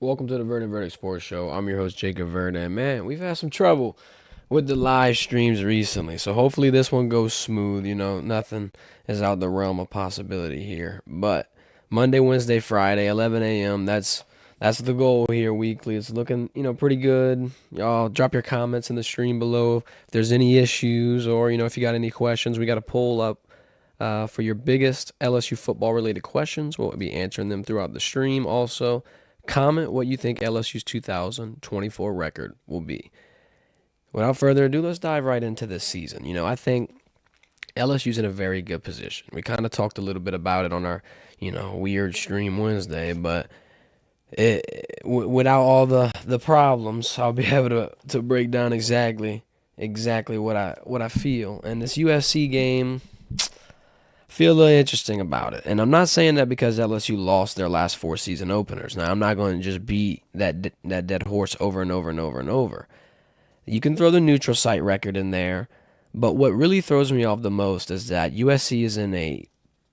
Welcome to the Verdin Verdict Sports Show. I'm your host, Jacob Verdin. Man, we've had some trouble with the live streams recently, so hopefully this one goes smooth. Nothing is out the realm of possibility here. But Monday, Wednesday, Friday, 11 a.m. That's the goal here weekly. It's looking, pretty good. Y'all drop your comments in the stream below if there's any issues or if you got any questions. We got a poll up for your biggest LSU football related questions. We'll be answering them throughout the stream. Also, comment what you think LSU's 2024 record will be. Without further ado, let's dive right into this season. I think LSU's in a very good position. We kind of talked a little bit about it on our, weird stream Wednesday, but without all the problems, I'll be able to break down exactly what I feel. And this USC game, feel a little interesting about it. And I'm not saying that because LSU lost their last four season openers. Now, I'm not going to just beat that dead horse over and over and over and over. You can throw the neutral site record in there, but what really throws me off the most is that USC is in a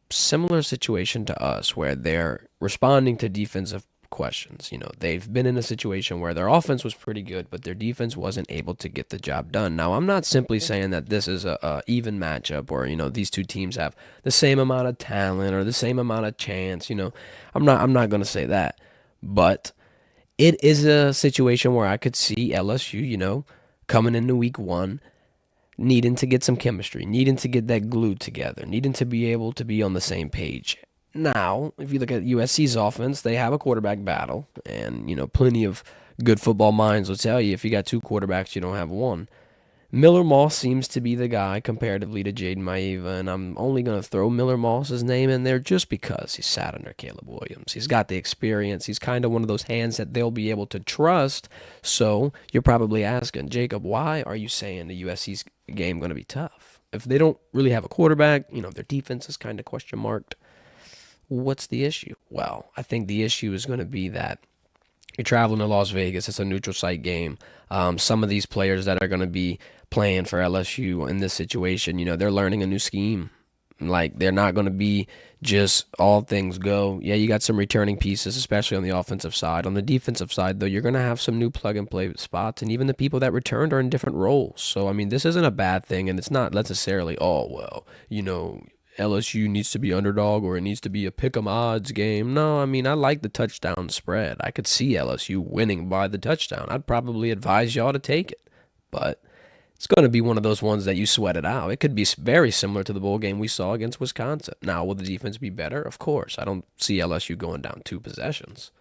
similar situation to us where they're responding to defensive questions. They've been in a situation where their offense was pretty good, but their defense wasn't able to get the job done. Now, I'm not simply saying that this is a even matchup or, these two teams have the same amount of talent or the same amount of chance. I'm not going to say that. But it is a situation where I could see LSU, coming into week one, needing to get some chemistry, needing to get that glue together, needing to be able to be on the same page. Now, if you look at USC's offense, they have a quarterback battle, and plenty of good football minds will tell you if you got two quarterbacks, you don't have one. Miller Moss seems to be the guy comparatively to Jaden Maiava, and I'm only going to throw Miller Moss's name in there just because he sat under Caleb Williams. He's got the experience. He's kind of one of those hands that they'll be able to trust. So you're probably asking, Jacob, why are you saying the USC's game going to be tough? If they don't really have a quarterback, their defense is kind of question marked. What's the issue? Well, I think the issue is going to be that you're traveling to Las Vegas. It's a neutral site game. Some of these players that are going to be playing for LSU in this situation, they're learning a new scheme. Like, they're not going to be just all things go. Yeah, you got some returning pieces, especially on the offensive side. On the defensive side, though, you're going to have some new plug-and-play spots, and even the people that returned are in different roles. So, this isn't a bad thing, and it's not necessarily, LSU needs to be underdog or it needs to be a pick 'em odds game. No, I like the touchdown spread. I could see LSU winning by the touchdown. I'd probably advise y'all to take it. But it's going to be one of those ones that you sweat it out. It could be very similar to the bowl game we saw against Wisconsin. Now, will the defense be better? Of course. I don't see LSU going down two possessions.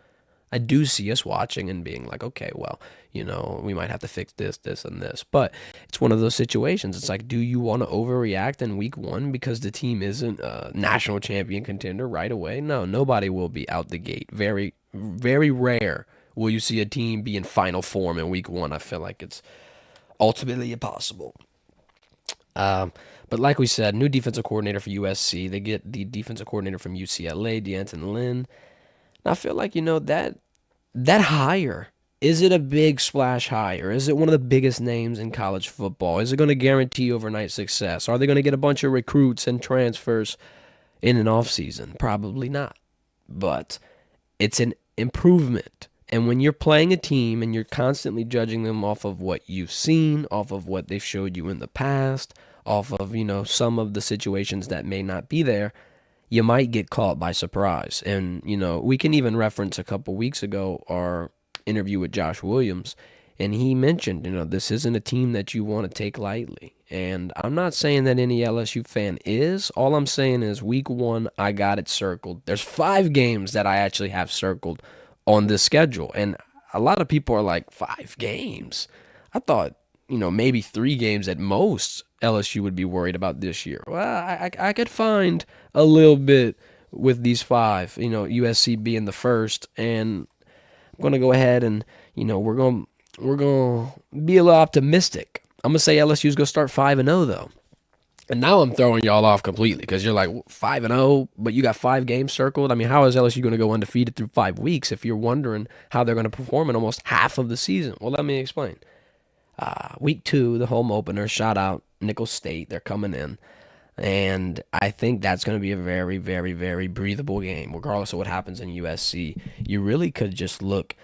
I do see us watching and being like, okay, well, we might have to fix this, this, and this. But it's one of those situations. It's like, do you want to overreact in week one because the team isn't a national champion contender right away? No, nobody will be out the gate. Very, very rare will you see a team be in final form in week one. I feel like it's ultimately impossible. But like we said, new defensive coordinator for USC. They get the defensive coordinator from UCLA, D'Anton Lynn. I feel like, that hire, is it a big splash hire? Is it one of the biggest names in college football? Is it going to guarantee overnight success? Are they going to get a bunch of recruits and transfers in an offseason? Probably not. But it's an improvement. And when you're playing a team and you're constantly judging them off of what you've seen, off of what they've showed you in the past, off of, some of the situations that may not be there, you might get caught by surprise. And, we can even reference a couple weeks ago our interview with Josh Williams, and he mentioned, this isn't a team that you want to take lightly. And I'm not saying that any LSU fan is. All I'm saying is week one, I got it circled. There's 5 games that I actually have circled on this schedule. And a lot of people are like, 5 games? I thought, maybe 3 games at most LSU would be worried about this year. Well, I could find a little bit with these 5, USC being the first, and I'm going to go ahead and, we're going to be a little optimistic. I'm going to say LSU's going to start 5-0 though. And now I'm throwing y'all off completely because you're like 5-0, but you got 5 games circled. How is LSU going to go undefeated through 5 weeks if you're wondering how they're going to perform in almost half of the season? Well, let me explain. Week 2, the home opener, shout out Nicholls State. They're coming in. And I think that's going to be a very, very, very breathable game, regardless of what happens in USC. You really could just look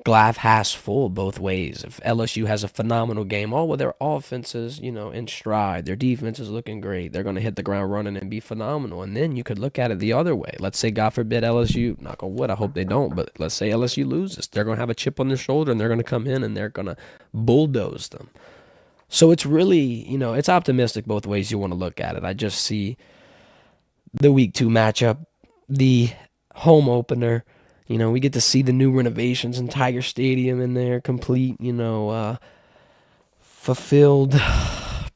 glass half full both ways. If LSU has a phenomenal game, oh well, their offense is, in stride. Their defense is looking great. They're going to hit the ground running and be phenomenal. And then you could look at it the other way. Let's say, God forbid, LSU, knock on wood, I hope they don't, but let's say LSU loses. They're going to have a chip on their shoulder and they're going to come in and they're going to bulldoze them. So it's really, it's optimistic both ways you want to look at it. I just see the week 2 matchup, the home opener. We get to see the new renovations in Tiger Stadium in there, complete, fulfilled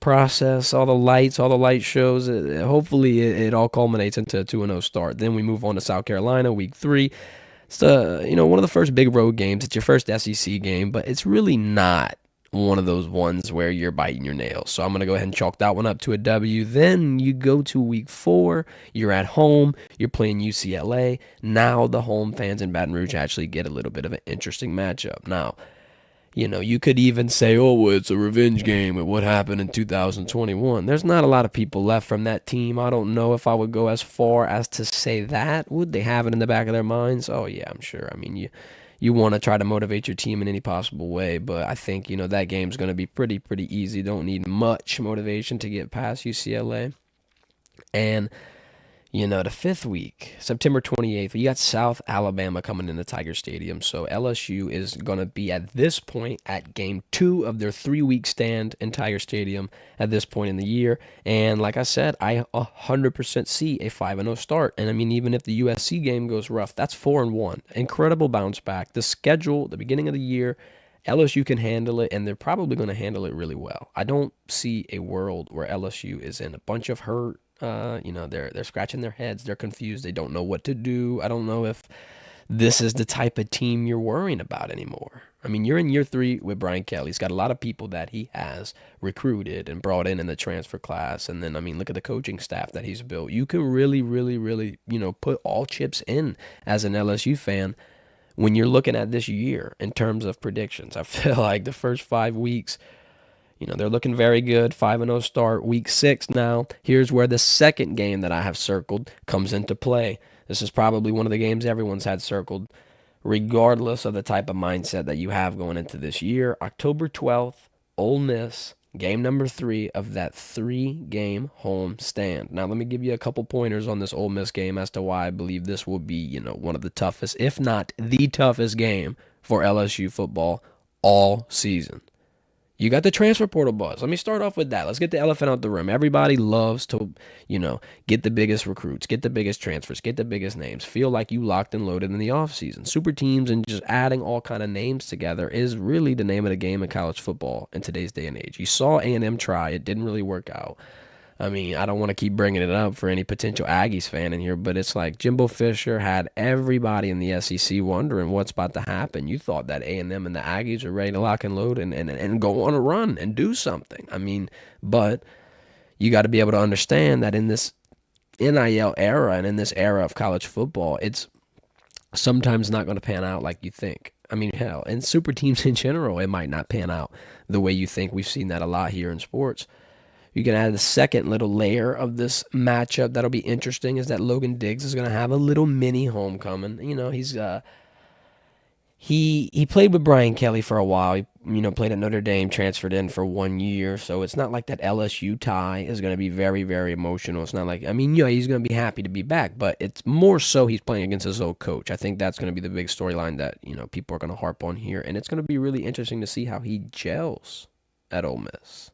process, all the lights, all the light shows. Hopefully, it all culminates into a 2-0 start. Then we move on to South Carolina, week 3. It's one of the first big road games. It's your first SEC game, but it's really not one of those ones where you're biting your nails. So I'm going to go ahead and chalk that one up to a W. Then you go to week 4. You're at home. You're playing UCLA. Now the home fans in Baton Rouge actually get a little bit of an interesting matchup. Now, you could even say, oh, well, it's a revenge game at what happened in 2021. There's not a lot of people left from that team. I don't know if I would go as far as to say that. Would they have it in the back of their minds? Oh, yeah, I'm sure. I mean, you want to try to motivate your team in any possible way, but I think, that game's going to be pretty easy. Don't need much motivation to get past UCLA. And, the 5th week, September 28th, you got South Alabama coming into Tiger Stadium. So LSU is going to be at this point at game 2 of their 3-week stand in Tiger Stadium at this point in the year. And like I said, I 100% see a 5-0 start. And I mean, even if the USC game goes rough, that's 4-1. Incredible bounce back. The schedule, the beginning of the year, LSU can handle it, and they're probably going to handle it really well. I don't see a world where LSU is in a bunch of hurt. They're scratching their heads. They're confused. They don't know what to do. I don't know if this is the type of team you're worrying about anymore. I mean, you're in year 3 with Brian Kelly. He's got a lot of people that he has recruited and brought in the transfer class. And then, I mean, look at the coaching staff that he's built. You can really, really, really, put all chips in as an LSU fan when you're looking at this year in terms of predictions. I feel like the first 5 weeks, they're looking very good. 5-0 start. Week 6 now. Here's where the second game that I have circled comes into play. This is probably one of the games everyone's had circled, regardless of the type of mindset that you have going into this year. October 12th, Ole Miss, game number 3 of that 3-game home stand. Now, let me give you a couple pointers on this Ole Miss game as to why I believe this will be, one of the toughest, if not the toughest game for LSU football all season. You got the transfer portal buzz. Let me start off with that. Let's get the elephant out the room. Everybody loves to, get the biggest recruits, get the biggest transfers, get the biggest names, feel like you locked and loaded in the offseason. Super teams and just adding all kind of names together is really the name of the game in college football in today's day and age. You saw A&M try. It didn't really work out. I mean, I don't want to keep bringing it up for any potential Aggies fan in here, but it's like Jimbo Fisher had everybody in the SEC wondering what's about to happen. You thought that A&M and the Aggies are ready to lock and load and go on a run and do something. I mean, but you got to be able to understand that in this NIL era and in this era of college football, it's sometimes not going to pan out like you think. I mean, hell, and super teams in general, it might not pan out the way you think. We've seen that a lot here in sports. You can add the second little layer of this matchup that'll be interesting is that Logan Diggs is going to have a little mini homecoming. He's he played with Brian Kelly for a while. He played at Notre Dame, transferred in for 1 year. So it's not like that LSU tie is going to be very, very emotional. It's not like, he's going to be happy to be back, but it's more so he's playing against his old coach. I think that's going to be the big storyline that, people are going to harp on here. And it's going to be really interesting to see how he gels at Ole Miss.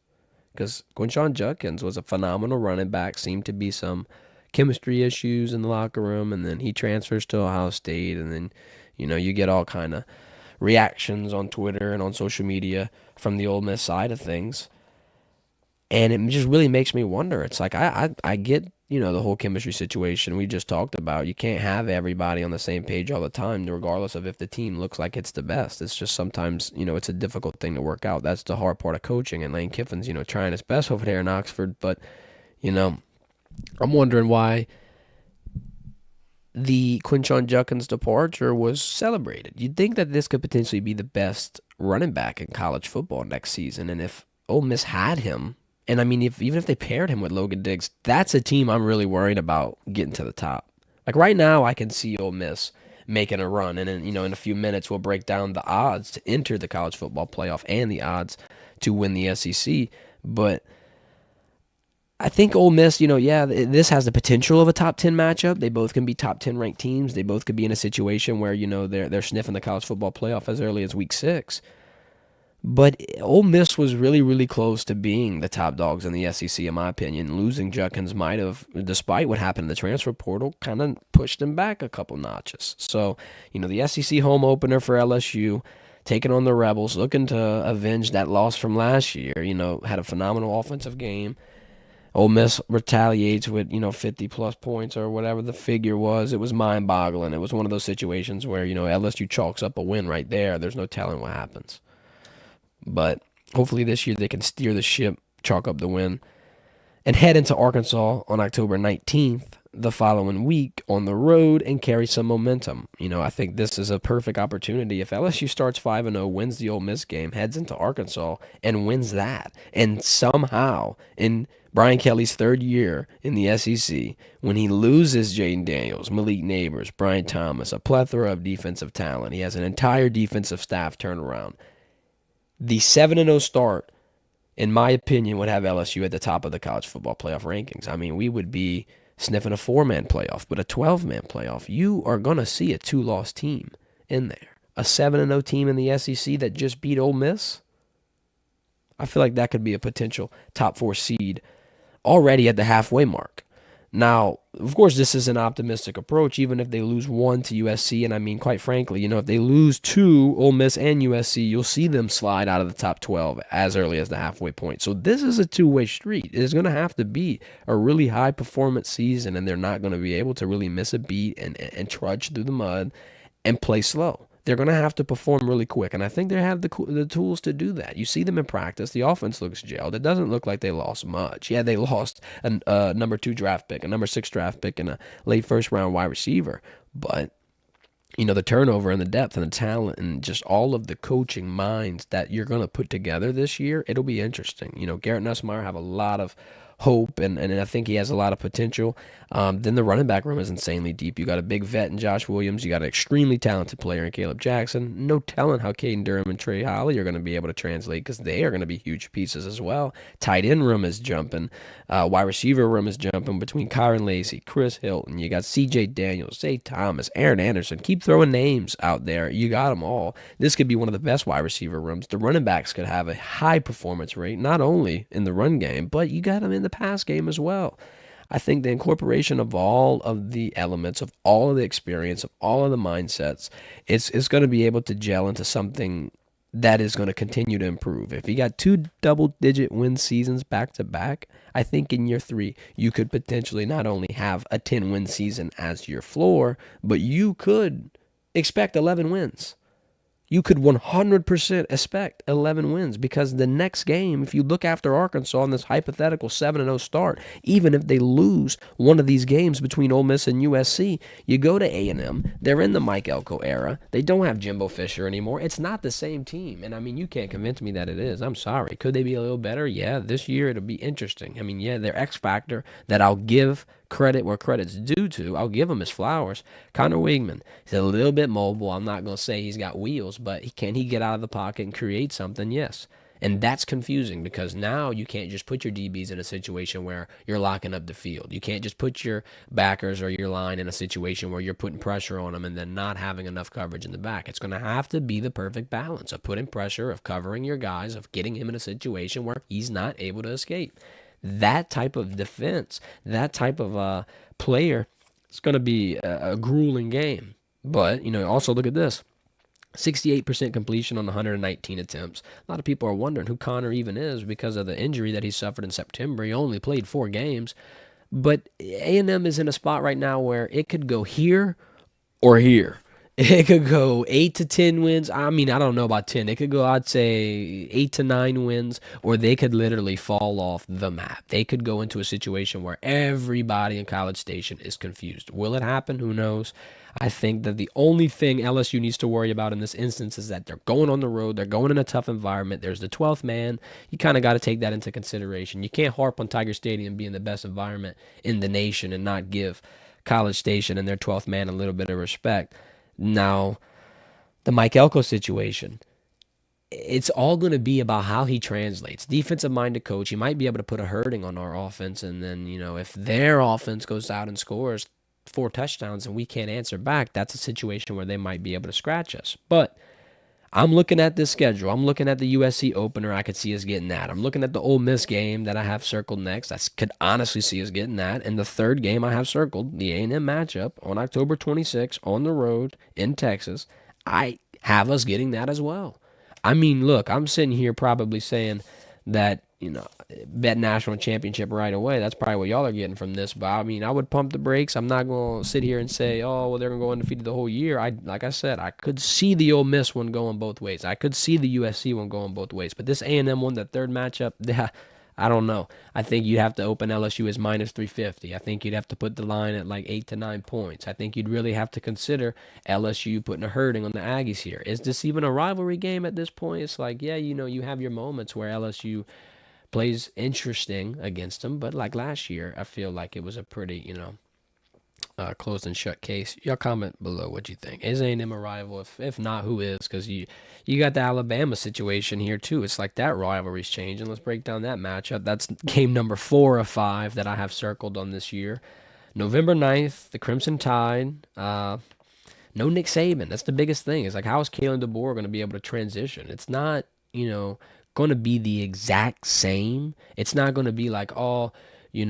Because Quinshon Judkins was a phenomenal running back, seemed to be some chemistry issues in the locker room, and then he transfers to Ohio State, and then, you get all kind of reactions on Twitter and on social media from the Ole Miss side of things. And it just really makes me wonder. It's like, I get, the whole chemistry situation we just talked about. You can't have everybody on the same page all the time, regardless of if the team looks like it's the best. It's just sometimes, it's a difficult thing to work out. That's the hard part of coaching. And Lane Kiffin's, trying his best over there in Oxford. But, I'm wondering why the Quinshon Judkins departure was celebrated. You'd think that this could potentially be the best running back in college football next season. And if Ole Miss had him, and I mean, even if they paired him with Logan Diggs, that's a team I'm really worried about getting to the top. Like right now, I can see Ole Miss making a run. And then, in a few minutes, we'll break down the odds to enter the college football playoff and the odds to win the SEC. But I think Ole Miss, this has the potential of a top 10 matchup. They both can be top 10 ranked teams. They both could be in a situation where, they're sniffing the college football playoff as early as week 6. But Ole Miss was really, really close to being the top dogs in the SEC, in my opinion. Losing Judkins might have, despite what happened in the transfer portal, kind of pushed them back a couple notches. So, the SEC home opener for LSU, taking on the Rebels, looking to avenge that loss from last year. Had a phenomenal offensive game. Ole Miss retaliates with, 50-plus points or whatever the figure was. It was mind-boggling. It was one of those situations where, LSU chalks up a win right there. There's no telling what happens. But hopefully this year they can steer the ship, chalk up the win, and head into Arkansas on October 19th, the following week, on the road and carry some momentum. I think this is a perfect opportunity. If LSU starts 5-0, wins the Ole Miss game, heads into Arkansas, and wins that, and somehow in Brian Kelly's third year in the SEC, when he loses Jaden Daniels, Malik Neighbors, Brian Thomas, a plethora of defensive talent, he has an entire defensive staff turnaround. The 7-0 start, in my opinion, would have LSU at the top of the college football playoff rankings. I mean, we would be sniffing a 4-man playoff, but a 12-man playoff. You are going to see a 2-loss team in there. A 7-0 team in the SEC that just beat Ole Miss. I feel like that could be a potential top 4 seed already at the halfway mark. Now, of course, this is an optimistic approach, even if they lose 1 to USC. And I mean, quite frankly, if they lose 2, Ole Miss and USC, you'll see them slide out of the top 12 as early as the halfway point. So this is a two-way street. It's going to have to be a really high-performance season, and they're not going to be able to really miss a beat and trudge through the mud and play slow. They're going to have to perform really quick, and I think they have the tools to do that. You see them in practice. The offense looks gelled. It doesn't look like they lost much. Yeah, they lost a number 2 draft pick, a number 6 draft pick, and a late first-round wide receiver. But, the turnover and the depth and the talent and just all of the coaching minds that you're going to put together this year, it'll be interesting. Garrett Nussmeier have a lot of hope, and I think he has a lot of potential. Then the running back room is insanely deep. You got a big vet in Josh Williams. You got an extremely talented player in Caleb Jackson. No telling how Caden Durham and Trey Holly are going to be able to translate, because they are going to be huge pieces as well. Tight end room is jumping. Wide receiver room is jumping between Kyron Lacey, Chris Hilton. You got C.J. Daniels, Zay Thomas, Aaron Anderson. Keep throwing names out there. You got them all. This could be one of the best wide receiver rooms. The running backs could have a high performance rate, not only in the run game, but you got them in the pass game as well. I think the incorporation of all of the elements, of all of the experience, of all of the mindsets, it's going to be able to gel into something that is going to continue to improve. If you got 2 double-digit win seasons back-to-back, I think in year 3, you could potentially not only have a 10-win season as your floor, but you could expect 11 wins. You could 100% expect 11 wins, because the next game, if you look after Arkansas in this hypothetical 7-0 start, even if they lose one of these games between Ole Miss and USC, you go to A&M. They're in the Mike Elko era. They don't have Jimbo Fisher anymore. It's not the same team. And, I mean, you can't convince me that it is. I'm sorry. Could they be a little better? Yeah, this year it'll be interesting. I mean, yeah, their X factor that I'll give credit where credit's due to. I'll give him his flowers. Connor Wigman, he's a little bit mobile. I'm not going to say he's got wheels, but can he get out of the pocket and create something? Yes. And that's confusing, because now you can't just put your DBs in a situation where you're locking up the field. You can't just put your backers or your line in a situation where you're putting pressure on them and then not having enough coverage in the back. It's going to have to be the perfect balance of putting pressure, of covering your guys, of getting him in a situation where he's not able to escape. That type of defense, that type of player, it's going to be a grueling game. But, also look at this. 68% completion on 119 attempts. A lot of people are wondering who Connor even is because of the injury that he suffered in September. He only played 4 games. But A&M is in a spot right now where it could go here or here. It could go 8 to 10 wins. I mean, I don't know about 10. It could go, I'd say, 8 to 9 wins, or they could literally fall off the map. They could go into a situation where everybody in College Station is confused. Will it happen? Who knows? I think that the only thing LSU needs to worry about in this instance is that they're going on the road. They're going in a tough environment. There's the 12th man. You kind of got to take that into consideration. You can't harp on Tiger Stadium being the best environment in the nation and not give College Station and their 12th man a little bit of respect. Now, the Mike Elko situation, it's all going to be about how he translates. Defensive-minded coach, he might be able to put a hurting on our offense, and then, if their offense goes out and scores 4 touchdowns and we can't answer back, that's a situation where they might be able to scratch us. But I'm looking at this schedule. I'm looking at the USC opener. I could see us getting that. I'm looking at the Ole Miss game that I have circled next. I could honestly see us getting that. And the third game I have circled, the A&M matchup on October 26th on the road in Texas, I have us getting that as well. I mean, look, I'm sitting here probably saying that, bet national championship right away. That's probably what y'all are getting from this. But, I mean, I would pump the brakes. I'm not going to sit here and say, oh, well, they're going to go undefeated the whole year. Like I said, I could see the Ole Miss one going both ways. I could see the USC one going both ways. But this A&M one, that third matchup, I don't know. I think you'd have to open LSU as minus 350. I think you'd have to put the line at like 8 to 9 points. I think you'd really have to consider LSU putting a hurting on the Aggies here. Is this even a rivalry game at this point? It's like, yeah, you have your moments where LSU plays interesting against them, but like last year, I feel like it was a pretty, closed and shut case. Y'all comment below what you think. Is A&M a rival? If not, who is? Because you got the Alabama situation here too. It's like that rivalry's changing. Let's break down that matchup. That's game number 4 of 5 that I have circled on this year. November 9th, the Crimson Tide. No Nick Saban. That's the biggest thing. It's like, how is Kalen DeBoer going to be able to transition? It's not, going to be the exact same. It's not going to be like, he's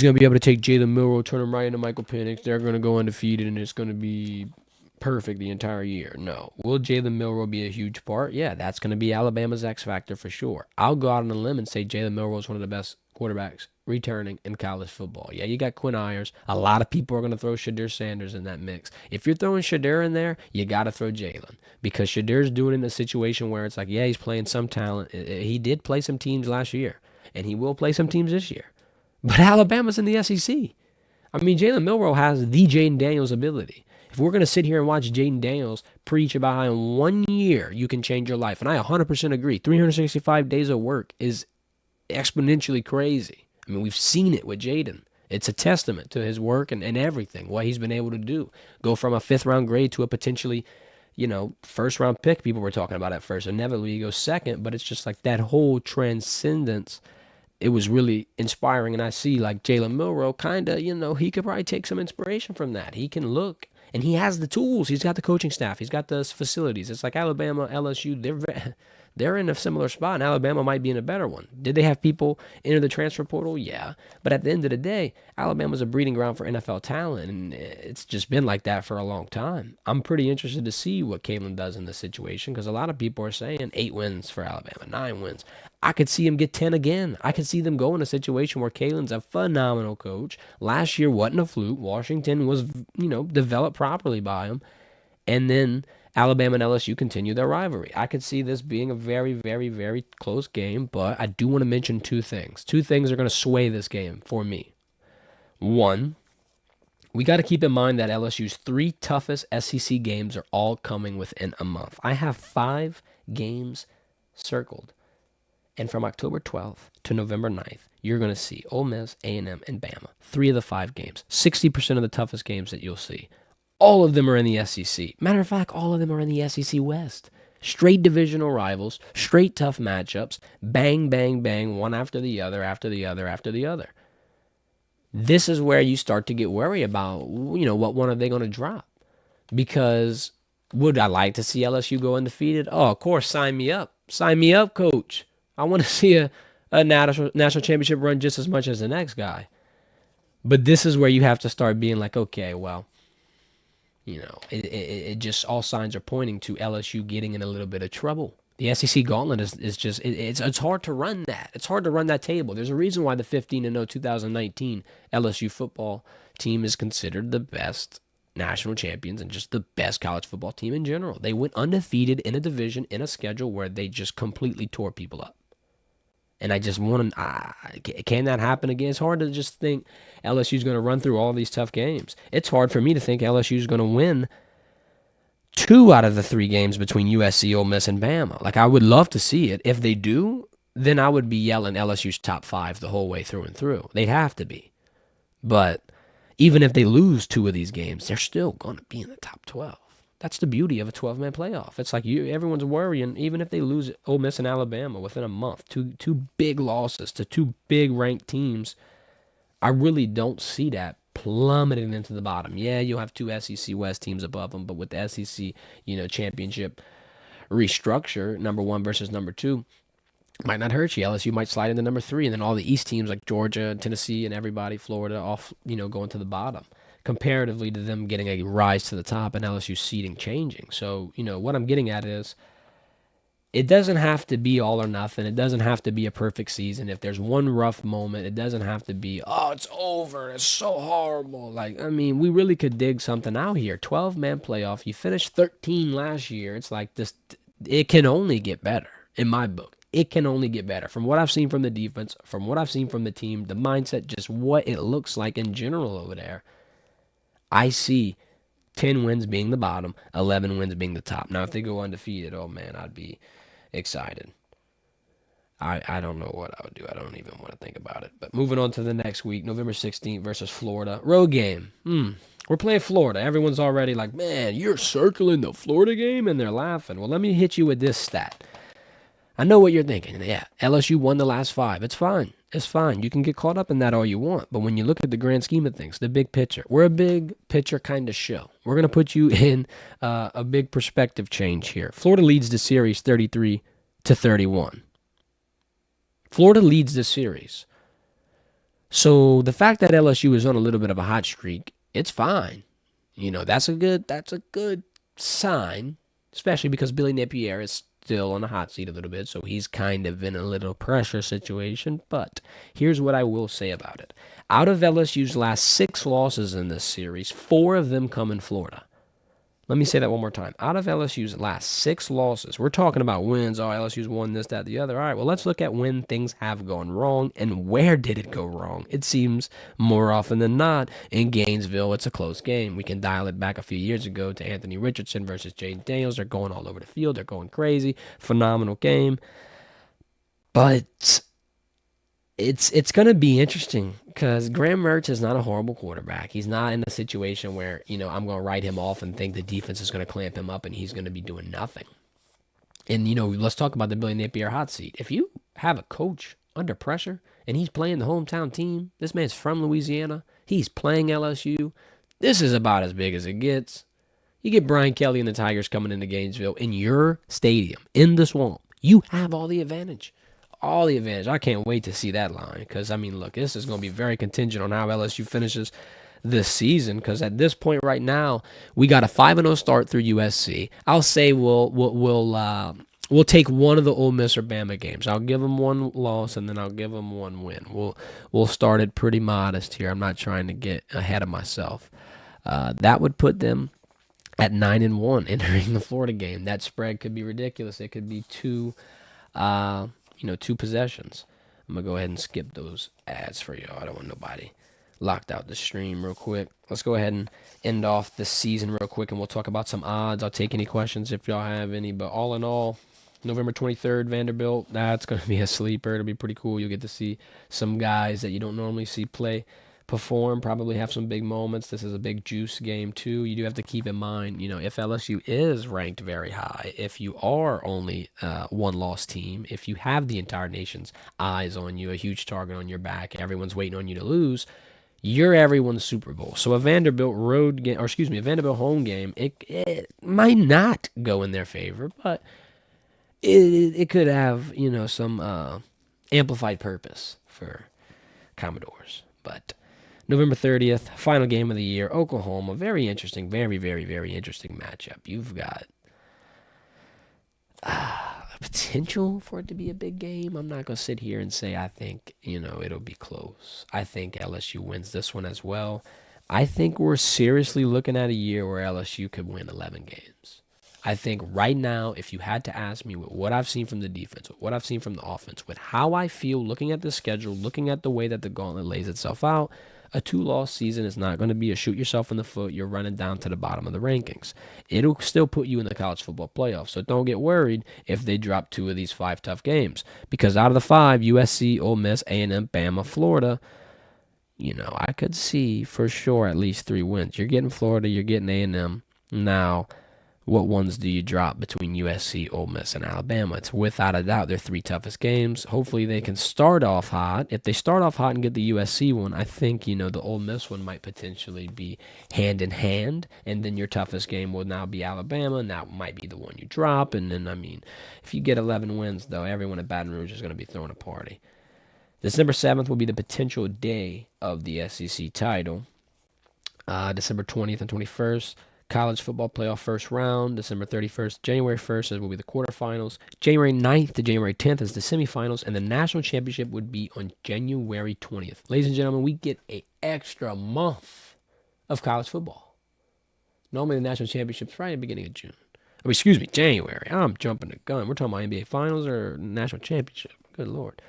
going to be able to take Jalen Milroe, turn him right into Michael Penix. They're going to go undefeated, and it's going to be perfect the entire year. No. Will Jalen Milroe be a huge part? Yeah, that's going to be Alabama's X factor for sure. I'll go out on a limb and say Jalen Milroe is one of the best quarterbacks returning in college football. Yeah, you got Quinn Ewers. A lot of people are going to throw Shadir Sanders in that mix. If you're throwing Shadir in there, you got to throw Jalen, because Shadir's doing it in a situation where it's like, yeah, he's playing some talent. He did play some teams last year, and he will play some teams this year. But Alabama's in the SEC. I mean, Jalen Milroe has the Jaden Daniels ability. If we're going to sit here and watch Jaden Daniels preach about how in 1 year you can change your life, and I 100% agree, 365 days of work is exponentially crazy. I mean, we've seen it with Jaden. It's a testament to his work and everything, what he's been able to do. Go from a 5th-round grade to a potentially, first-round pick people were talking about at first. Inevitably, he goes second, but it's just like that whole transcendence. It was really inspiring, and I see like Jalen Milroe kind of, he could probably take some inspiration from that. He can look, and he has the tools. He's got the coaching staff. He's got the facilities. It's like Alabama, LSU, they're in a similar spot, and Alabama might be in a better one. Did they have people enter the transfer portal? Yeah. But at the end of the day, Alabama's a breeding ground for NFL talent, and it's just been like that for a long time. I'm pretty interested to see what Kalen does in this situation, because a lot of people are saying 8 wins for Alabama, 9 wins. I could see him get 10 again. I could see them go in a situation where Kalen's a phenomenal coach. Last year wasn't a fluke. Washington was, developed properly by him. And then Alabama and LSU continue their rivalry. I could see this being a very, very, very close game, but I do want to mention 2 things. 2 things are going to sway this game for me. 1, we got to keep in mind that LSU's 3 toughest SEC games are all coming within a month. I have 5 games circled. And from October 12th to November 9th, you're going to see Ole Miss, A&M, and Bama. 3 of the 5 games. 60% of the toughest games that you'll see. All of them are in the SEC. Matter of fact, all of them are in the SEC West. Straight divisional rivals, straight tough matchups, bang, bang, bang, one after the other, after the other, after the other. This is where you start to get worried about, what one are they going to drop? Because would I like to see LSU go undefeated? Oh, of course, sign me up. Sign me up, coach. I want to see a national championship run just as much as the next guy. But this is where you have to start being like, okay, well, it just, all signs are pointing to LSU getting in a little bit of trouble. The SEC gauntlet is just, it's hard to run that. It's hard to run that table. There's a reason why the 15-0 2019 LSU football team is considered the best national champions and just the best college football team in general. They went undefeated in a division, in a schedule where they just completely tore people up. And I just want to, can that happen again? It's hard to just think LSU's going to run through all these tough games. It's hard for me to think LSU's going to win 2 out of the 3 games between USC, Ole Miss, and Bama. Like, I would love to see it. If they do, then I would be yelling LSU's top 5 the whole way through and through. They'd have to be. But Even if they lose 2 of these games, they're still going to be in the top 12. That's the beauty of a 12-man playoff. It's like everyone's worrying, even if they lose Ole Miss and Alabama within a month, two big losses to 2 big ranked teams. I really don't see that plummeting into the bottom. Yeah, you'll have 2 SEC West teams above them, but with the SEC, championship restructure, number 1 versus number 2, might not hurt you. LSU might slide into number 3, and then all the East teams like Georgia, Tennessee, and everybody, Florida, off, going to the bottom, comparatively to them getting a rise to the top and LSU seeding changing. So, what I'm getting at is it doesn't have to be all or nothing. It doesn't have to be a perfect season. If there's one rough moment, it doesn't have to be, oh, it's over. It's so horrible. We really could dig something out here. 12-man playoff. You finished 13 last year. It's like this. It can only get better in my book. It can only get better. From what I've seen from the defense, from what I've seen from the team, the mindset, just what it looks like in general over there, I see 10 wins being the bottom, 11 wins being the top. Now, if they go undefeated, oh, man, I'd be excited. I don't know what I would do. I don't even want to think about it. But moving on to the next week, November 16th versus Florida. Road game. We're playing Florida. Everyone's already like, man, you're circling the Florida game? And they're laughing. Well, let me hit you with this stat. I know what you're thinking. Yeah, LSU won the last 5. It's fine. It's fine. You can get caught up in that all you want. But when you look at the grand scheme of things, the big picture, we're a big picture kind of show. We're going to put you in a big perspective change here. Florida leads the series 33-31. Florida leads the series. So the fact that LSU is on a little bit of a hot streak, it's fine. That's a good sign, especially because Billy Napier is still on the hot seat a little bit, so he's kind of in a little pressure situation. But here's what I will say about it. Out of LSU's last 6 losses in this series, 4 of them come in Florida. Let me say that one more time. Out of LSU's last 6 losses, we're talking about wins. Oh, LSU's won this, that, the other. All right, well, let's look at when things have gone wrong and where did it go wrong. It seems more often than not in Gainesville, it's a close game. We can dial it back a few years ago to Anthony Richardson versus Jaden Daniels. They're going all over the field. They're going crazy. Phenomenal game. But it's going to be interesting because Graham Mertz is not a horrible quarterback. He's not in a situation where, I'm going to write him off and think the defense is going to clamp him up and he's going to be doing nothing. And, let's talk about the Billy Napier hot seat. If you have a coach under pressure and he's playing the hometown team, this man's from Louisiana, he's playing LSU, this is about as big as it gets. You get Brian Kelly and the Tigers coming into Gainesville in your stadium, in the swamp. You have all the advantage. All the advantage. I can't wait to see that line because, look, this is going to be very contingent on how LSU finishes this season because at this point right now, we got a 5-0 start through USC. I'll say we'll take one of the Ole Miss or Bama games. I'll give them 1 loss and then I'll give them 1 win. We'll start it pretty modest here. I'm not trying to get ahead of myself. That would put them at 9-1 entering the Florida game. That spread could be ridiculous. It could be 2 possessions. I'm going to go ahead and skip those ads for y'all. I don't want nobody locked out the stream real quick. Let's go ahead and end off the season real quick, and we'll talk about some odds. I'll take any questions if y'all have any. But all in all, November 23rd, Vanderbilt, that's going to be a sleeper. It'll be pretty cool. You'll get to see some guys that you don't normally see perform, probably have some big moments. This is a big juice game too. You do have to keep in mind, if LSU is ranked very high, if you are only 1-loss team, if you have the entire nation's eyes on you, a huge target on your back, everyone's waiting on you to lose, you're everyone's Super Bowl. So a Vanderbilt a Vanderbilt home game, it might not go in their favor, but it could have, some amplified purpose for Commodores. But November 30th, final game of the year, Oklahoma. Very interesting, very, very, very interesting matchup. You've got potential for it to be a big game. I'm not going to sit here and say I think, it'll be close. I think LSU wins this one as well. I think we're seriously looking at a year where LSU could win 11 games. I think right now, if you had to ask me with what I've seen from the defense, with what I've seen from the offense, with how I feel looking at the schedule, looking at the way that the gauntlet lays itself out, a 2-loss season is not going to be a shoot yourself in the foot. You're running down to the bottom of the rankings. It'll still put you in the college football playoff. So don't get worried if they drop 2 of these 5 tough games. Because out of the 5, USC, Ole Miss, A&M, Bama, Florida, I could see for sure at least 3 wins. You're getting Florida, you're getting A&M. Now, what ones do you drop between USC, Ole Miss, and Alabama? It's without a doubt their 3 toughest games. Hopefully they can start off hot. If they start off hot and get the USC one, I think, the Ole Miss one might potentially be hand in hand. And then your toughest game will now be Alabama, and that might be the one you drop. And then, if you get 11 wins, though, everyone at Baton Rouge is going to be throwing a party. December 7th will be the potential day of the SEC title. December 20th and 21st. College football playoff first round, December 31st. January 1st will be the quarterfinals. January 9th to January 10th is the semifinals, and the national championship would be on January 20th. Ladies and gentlemen, we get an extra month of college football. Normally, the national championship's right at the beginning of June. Excuse me, January. I'm jumping the gun. We're talking about NBA Finals or national championship. Good Lord.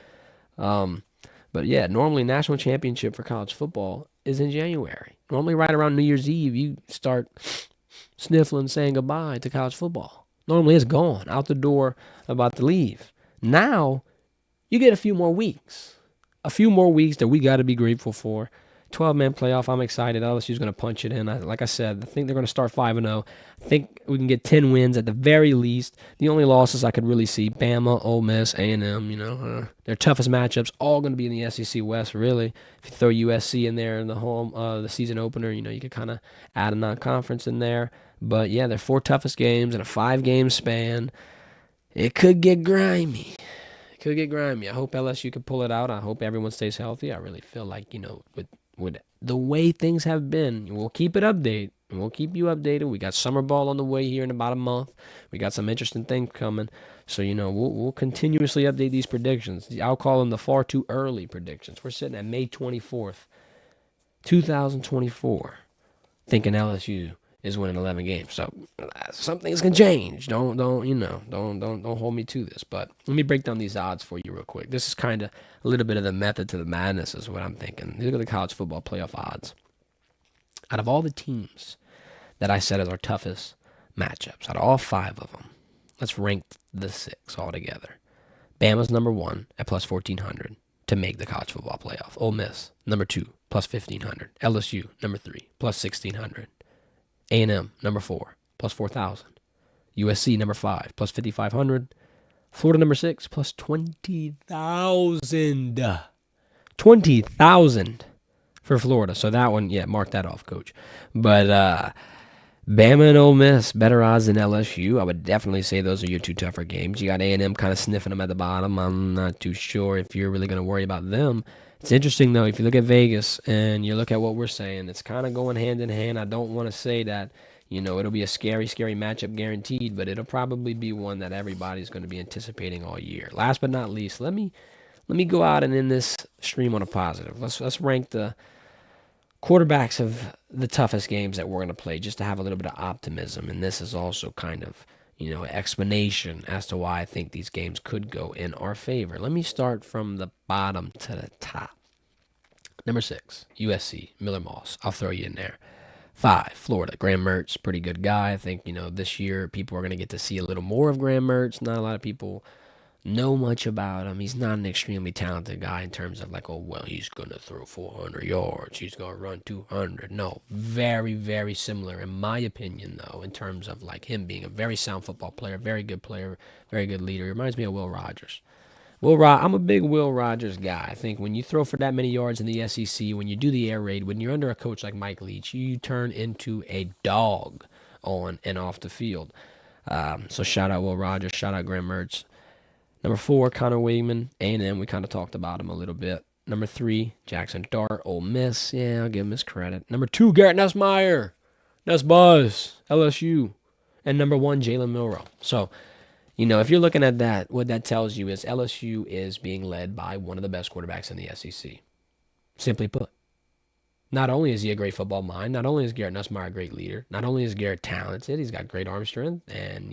But yeah, normally national championship for college football is in January. Normally right around New Year's Eve, you start sniffling, saying goodbye to college football. Normally it's gone, out the door, about to leave. Now, you get a few more weeks. A few more weeks that we got to be grateful for. 12-man playoff, I'm excited. LSU's going to punch it in. Like I said, I think they're going to start 5-0. I think we can get 10 wins at the very least. The only losses I could really see, Bama, Ole Miss, A&M, their toughest matchups, all going to be in the SEC West, really. If you throw USC in there in the home, the season opener, you could kind of add a non-conference in there. But, yeah, their 4 toughest games in a 5-game span. It could get grimy. I hope LSU can pull it out. I hope everyone stays healthy. I really feel like, with the way things have been, we'll keep it updated. We'll keep you updated. We got summer ball on the way here in about a month. We got some interesting things coming. So, we'll continuously update these predictions. I'll call them the far too early predictions. We're sitting at May 24th, 2024, thinking LSU is winning 11 games. So some things can change. Don't hold me to this. But let me break down these odds for you real quick. This is kind of a little bit of the method to the madness is what I'm thinking. These are the college football playoff odds. Out of all the teams that I said as our toughest matchups, out of all 5 of them, let's rank the 6 altogether. Bama's number 1 at plus 1,400 to make the college football playoff. Ole Miss, number 2, plus 1,500. LSU, number 3, plus 1,600. A&M, number 4, plus 4,000. USC, number 5, plus 5,500. Florida, number 6, plus 20,000. 20,000 for Florida. So that one, yeah, mark that off, coach. But Bama and Ole Miss, better odds than LSU. I would definitely say those are your 2 tougher games. You got A&M kind of sniffing them at the bottom. I'm not too sure if you're really going to worry about them. It's interesting, though, if you look at Vegas and you look at what we're saying, it's kind of going hand in hand. I don't want to say that, it'll be a scary, scary matchup guaranteed, but it'll probably be one that everybody's going to be anticipating all year. Last but not least, let me go out and end this stream on a positive. Let's rank the quarterbacks of the toughest games that we're going to play just to have a little bit of optimism, and this is also kind of explanation as to why I think these games could go in our favor. Let me start from the bottom to the top. Number 6, USC, Miller Moss. I'll throw you in there. 5, Florida, Graham Mertz, pretty good guy. I think, this year people are going to get to see a little more of Graham Mertz. Not a lot of people know much about him. He's not an extremely talented guy in terms of he's going to throw 400 yards. He's going to run 200. No, very, very similar in my opinion, though, in terms of him being a very sound football player, very good leader. He reminds me of Will Rogers. I'm a big Will Rogers guy. I think when you throw for that many yards in the SEC, when you do the air raid, when you're under a coach like Mike Leach, you turn into a dog on and off the field. So shout out Will Rogers, shout out Graham Mertz. Number 4, Connor Wigman, A&M. We kind of talked about him a little bit. Number 3, Jackson Dart, Ole Miss. Yeah, I'll give him his credit. Number 2, Garrett Nussmeier. Nuss Buzz, LSU. And number 1, Jalen Milroe. So, if you're looking at that, what that tells you is LSU is being led by one of the best quarterbacks in the SEC. Simply put. Not only is he a great football mind, not only is Garrett Nussmeier a great leader, not only is Garrett talented, he's got great arm strength, and,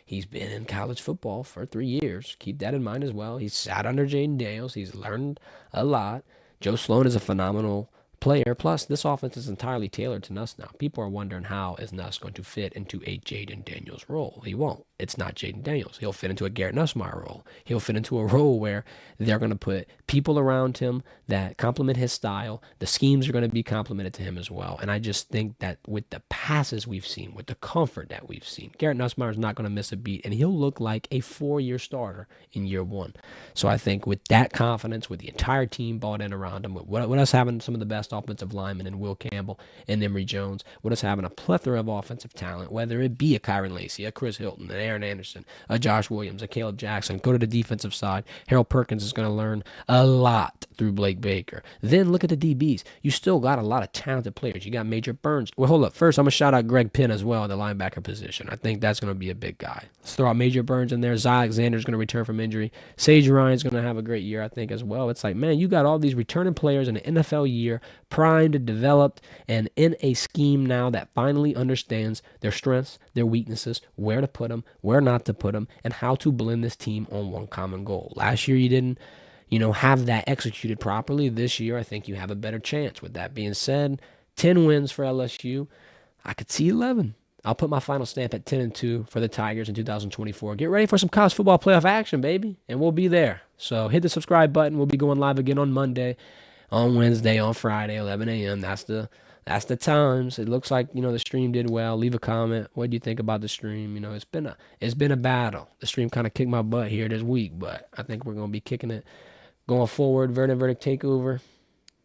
he's been in college football for 3 years. Keep that in mind as well. He's sat under Jaden Daniels. He's learned a lot. Joe Sloan is a phenomenal player. Plus, this offense is entirely tailored to Nuss now. People are wondering how is Nuss going to fit into a Jaden Daniels role. He won't. it's not Jaden Daniels. He'll fit into a Garrett Nussmeier role. He'll fit into a role where they're going to put people around him that complement his style. The schemes are going to be complemented to him as well. And I just think that with the passes we've seen, with the comfort that we've seen, Garrett Nussmeier is not going to miss a beat, and he'll look like a 4-year starter in year one. So I think with that confidence, with the entire team bought in around him, with us having some of the best offensive linemen in Will Campbell and Emory Jones, with us having a plethora of offensive talent, whether it be a Kyron Lacey, a Chris Hilton, an Aaron Anderson, a Josh Williams, a Caleb Jackson. Go to the defensive side. Harold Perkins is going to learn a lot through Blake Baker. Then look at the DBs. You still got a lot of talented players. You got Major Burns. Well, hold up. First, I'm going to shout out Greg Penn as well at the linebacker position. I think that's going to be a big guy. Let's throw out Major Burns in there. Zy Alexander's going to return from injury. Sage Ryan's going to have a great year, I think, as well. It's like, man, you got all these returning players in an NFL year, primed, developed, and in a scheme now that finally understands their strengths, their weaknesses, where to put them, where not to put them, and how to blend this team on one common goal. Last year, you didn't, have that executed properly. This year, I think you have a better chance. With that being said, 10 wins for LSU. I could see 11. I'll put my final stamp at 10-2 for the Tigers in 2024. Get ready for some college football playoff action, baby, and we'll be there. So hit the subscribe button. We'll be going live again on Monday, on Wednesday, on Friday, 11 a.m. That's the times. It looks like, the stream did well. Leave a comment. What do you think about the stream? It's been a battle. The stream kind of kicked my butt here this week, but I think we're going to be kicking it going forward. Verdin Verdict takeover.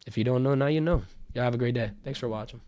If you don't know, now you know. Y'all have a great day. Thanks for watching.